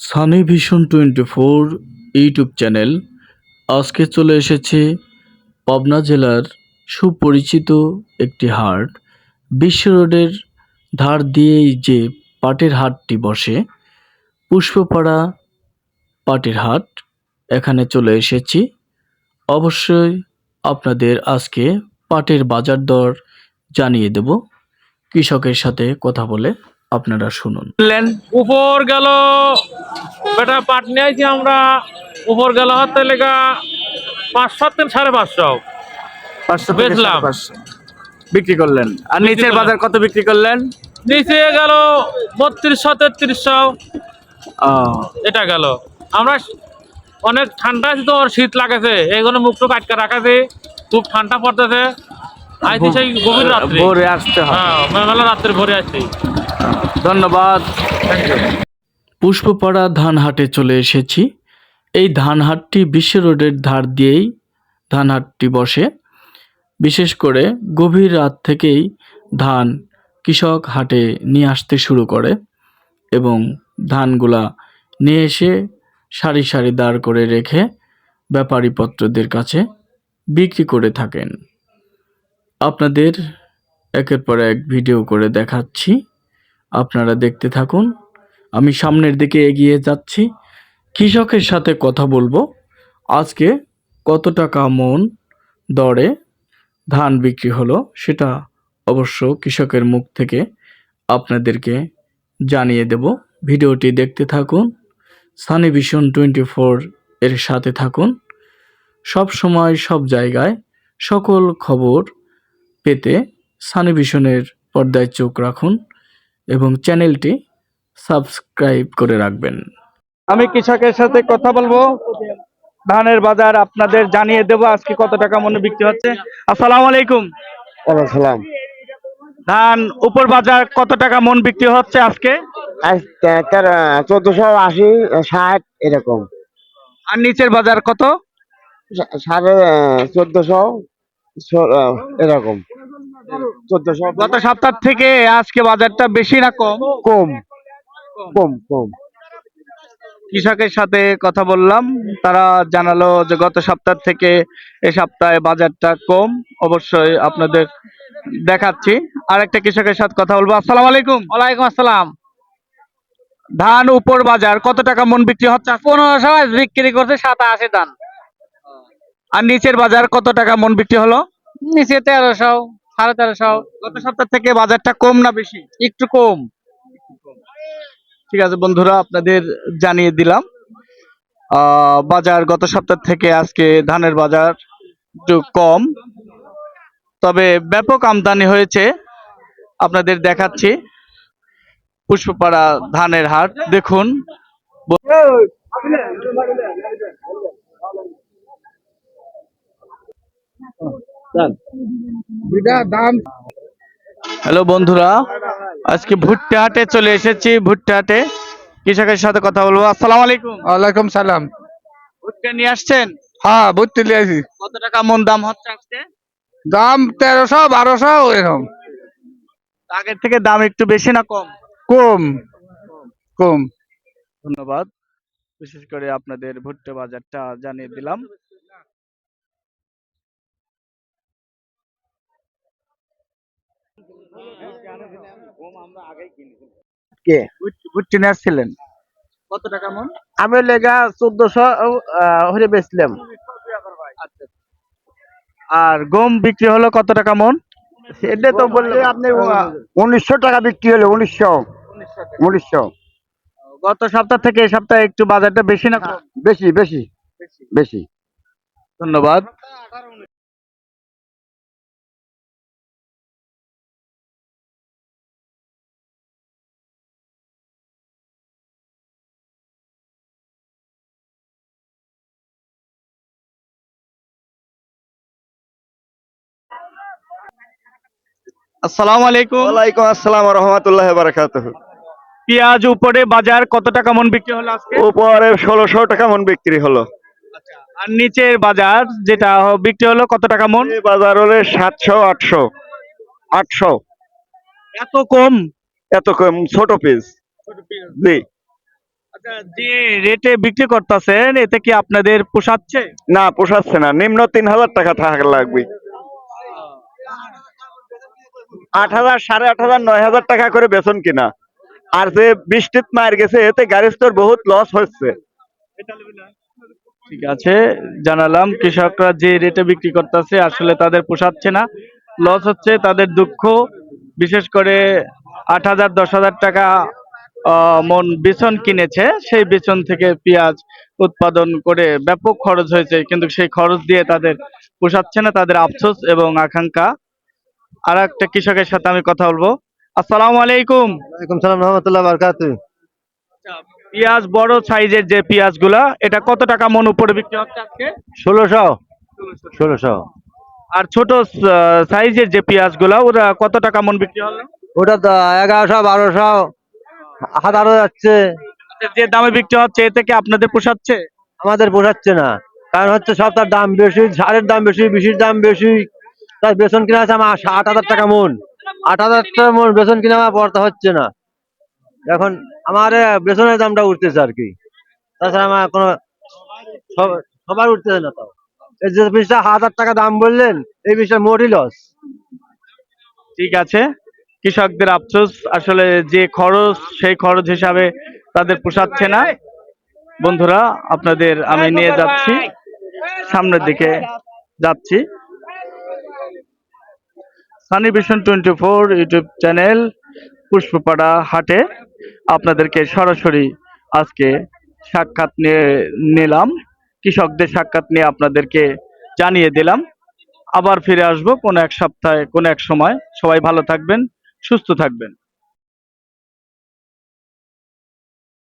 Sunny vision 24 YouTube channel আজকে চলে এসেছে পাবনা জেলার সুপরিচিত একটি হাট। বিশ্ব রোডের ধার দিয়েই যে পাটের হাটটি বসে, পুষ্পপাড়া পাটের হাট, এখানে চলে এসেছি। অবশ্যই আপনাদের আজকে পাটের বাজার দর জানিয়ে দেব। কৃষকের সাথে কথা বলে আপনারা শুনুন। উপর গেল বেটা পাট নিয়ে আইছি আমরা। উপর গেল হতে লেগা 500 থেকে 550 500 থেকে বেচলাম। 550 বিক্রি করলেন। আর বিক্রি নিচের করলাম। বাজার কত বিক্রি করলেন? নিচে গেল 3200 3300 এটা গেল। আমরা অনেক ঠান্ডা আছে তো, শীত লাগেছে, এইগুলো মুখটা কাটকা রাখাছে, খুব ঠান্ডা পড়তেছে। আইছি সেই গভীর রাত্রে, ভোরে আসতে হয়। হ্যাঁ মেলা রাত্রে ভোরে আসছি। ধন্যবাদ। পুষ্পপাড়া ধান হাটে চলে এসেছি। এই ধান হাটটি বিশ্ব রোডের ধার দিয়েই ধান হাটটি বসে। বিশেষ করে গভীর রাত থেকেই ধান কৃষক হাটে নিয়ে আসতে শুরু করে এবং ধানগুলা নিয়ে এসে সারি সারি দাঁড় করে রেখে ব্যাপারীপত্রদের কাছে বিক্রি করে থাকেন। আপনাদের একের পর এক ভিডিও করে দেখাচ্ছি, আপনারা দেখতে থাকুন। আমি সামনের দিকে এগিয়ে যাচ্ছি, কৃষকের সাথে কথা বলবো। আজকে কত টাকা মন দরে ধান বিক্রি হলো সেটা অবশ্য কৃষকের মুখ থেকে আপনাদেরকে জানিয়ে দেব। ভিডিওটি দেখতে থাকুন, সানি ভিশন 24 এর সাথে থাকুন। সব সময় সব জায়গায় সকল খবর পেতে সানি ভিশনের পর্দায় চোখ রাখুন এবং চ্যানেলটি সাবস্ক্রাইব করে রাখবেন। আমি কৃষকের সাথে কথা বলবো, ধানের বাজার আপনাদের জানিয়ে দেব আজকে কত টাকা মনে বিক্রি হচ্ছে। আসসালামু আলাইকুম। সালাম। ধান উপর বাজার কত টাকা মন বিক্রি হচ্ছে আজকে? 1480 60 এরকম। আর নিচের বাজার কত? 1450 এরকম। 1400। গত সপ্তাহ থেকে আজকে বাজারটা বেশি না কম? কম কম কম। কৃষকের সাথে কথা বললাম, তারা জানালো যে গত সপ্তাহ থেকে এ সপ্তাহে বাজারটা কম। অবশ্যই আপনাদের দেখাচ্ছি। আর একটা কৃষকের সাথে কথা বলবো। আসসালামু আলাইকুম। ওয়ালাইকুম আসসালাম। ধান উপর বাজার কত টাকা মন বিক্রি হচ্ছে? 1500 বিক্রি করছে 87 ধান। আর নিচের বাজার কত টাকা মন বিক্রি হলো? নিচে 1300 1350। গত সপ্তাহ থেকে বাজারটা কম না বেশি? একটু কম। ঠিক আছে বন্ধুরা, আপনাদের জানিয়ে দিলাম বাজার গত সপ্তাহ থেকে আজকে ধানের বাজার একটু কম, তবে ব্যাপক আমদানি হয়েছে। আপনাদের দেখাচ্ছি পুষ্পপাড়া ধানের হাট, দেখুন। হ্যালো বন্ধুরা, আজকে ভুট্টা হাটে চলে এসেছি। ভুট্টা হাটে কৃষকের সাথে কথা বলবো। আসসালামু আলাইকুম। ওয়ালাইকুম সালাম। ভুট্টা নিয়ে আসছেন? হ্যাঁ, ভর্তি লিয়েছি। কত টাকা মন দাম হচ্ছে আজকে? দাম 1300 1200 এরকম। আগের থেকে দাম একটু বেশি না কম? কম কম। ধন্যবাদ। বিশেষ করে আপনাদের ভুট্টা বাজারটা জানিয়ে দিলাম। কে? ভুট্টা নিয়ে আসছিলেন কত টাকা মন? আমি লেগা 1400 হরে বেচলাম। আর গম বিক্রি হলো কত টাকা মন? এটা তো বললে আপনি 1900 টাকা বিক্রি হলো। 1900। গত সপ্তাহ থেকে এই সপ্তাহে একটু বাজারটা বেশি না কম? বেশি বেশি বেশি। ধন্যবাদ। আসসালামু আলাইকুম। ওয়ালাইকুম আসসালাম ওয়া রাহমাতুল্লাহি ওয়া বারাকাতুহু। পেঁয়াজ উপরে বাজার কত টাকা মন বিক্রি হলো আজকে? উপরে 1600 টাকা মন বিক্রি হলো। আর নিচের বাজার যেটা বিক্রি হলো কত টাকা মন? এই বাজার হলে 700 800 800। এত কম? এত কম, ছোট পিস। জি। যে রেটে বিক্রি করতেছেন এতে কি আপনাদের পোষাচ্ছে? না পোষাচ্ছে না, নিম্ন 3,000 টাকা থাকা লাগবে। 8,000, 8,500, 9,000 টাকা করে বেতন কিনা। আর যে বৃষ্টিত মার গেছে এতে গাড়িস্তর বহুত লস হচ্ছে। ঠিক আছে, জানালাম কৃষকরা যে রেটে বিক্রি করতেছে আসলে তাদের পোষাচ্ছে না, লস হচ্ছে, তাদের দুঃখ। বিশেষ করে 8,000, 10,000 টাকা মন বেচন কিনেছে, সেই বেচন থেকে পেঁয়াজ উৎপাদন করে ব্যাপক খরচ হয়েছে, কিন্তু সেই খরচ দিয়ে তাদের পোষাচ্ছে না, তাদের আফসোস এবং আকাঙ্ক্ষা। আর একটা কৃষকের সাথে আমি কথা বলবো। আসসালামু আলাইকুম। ওয়ালাইকুম সালাম রহমতুল্লাহ বারকাতু। পেঁয়াজ বড় সাইজের যে পেঁয়াজ গুলা, এটা কত টাকা মন উপরে বিক্রি হচ্ছে আজকে? 1600। আর ছোট সাইজের যে পেঁয়াজ গুলা, ওরা কত টাকা মন বিক্রি হলো? ওটা তো 1100, 1200, 1000 যাচ্ছে। আচ্ছা, যে দামে বিক্রি হচ্ছে এতে কি আপনাদের পোষাচ্ছে? আমাদের পোষাচ্ছে না, কারণ হচ্ছে সব তার দাম বেশি, সারের দাম বেশি, বিষির দাম বেশি। তার বেতন কিনা আছে আমার 8,000 টাকা মন। 8,000 টাকা মন বেতন কিনা আমার পড়তে হচ্ছে না। এখন আমার বেতনের দামটা উঠতেছে আর কি, তাছাড়া আমার কোনো সবার উঠতেছে না। তাও এই যে বিষটা 1,000 টাকা দাম বললেন, এই বিষটা মোটই লস। ঠিক আছে, কৃষকদের আফসোস, আসলে যে খরচ সেই খরচ হিসাবে তাদের পোষাচ্ছে না। বন্ধুরা, আপনাদের আমি নিয়ে যাচ্ছি, সামনের দিকে যাচ্ছি। Sunny vision 24 YouTube channel, Pushpapara হাটে আপনাদেরকে সরাসরি আজকে সাক্ষাৎ নিয়ে নিলাম, কৃষকদের সাক্ষাৎ নিয়ে আপনাদেরকে জানিয়ে দিলাম। আবার ফিরে আসবো কোনো এক সপ্তাহে, কোনো এক সময়। সবাই ভালো থাকবেন, সুস্থ থাকবেন।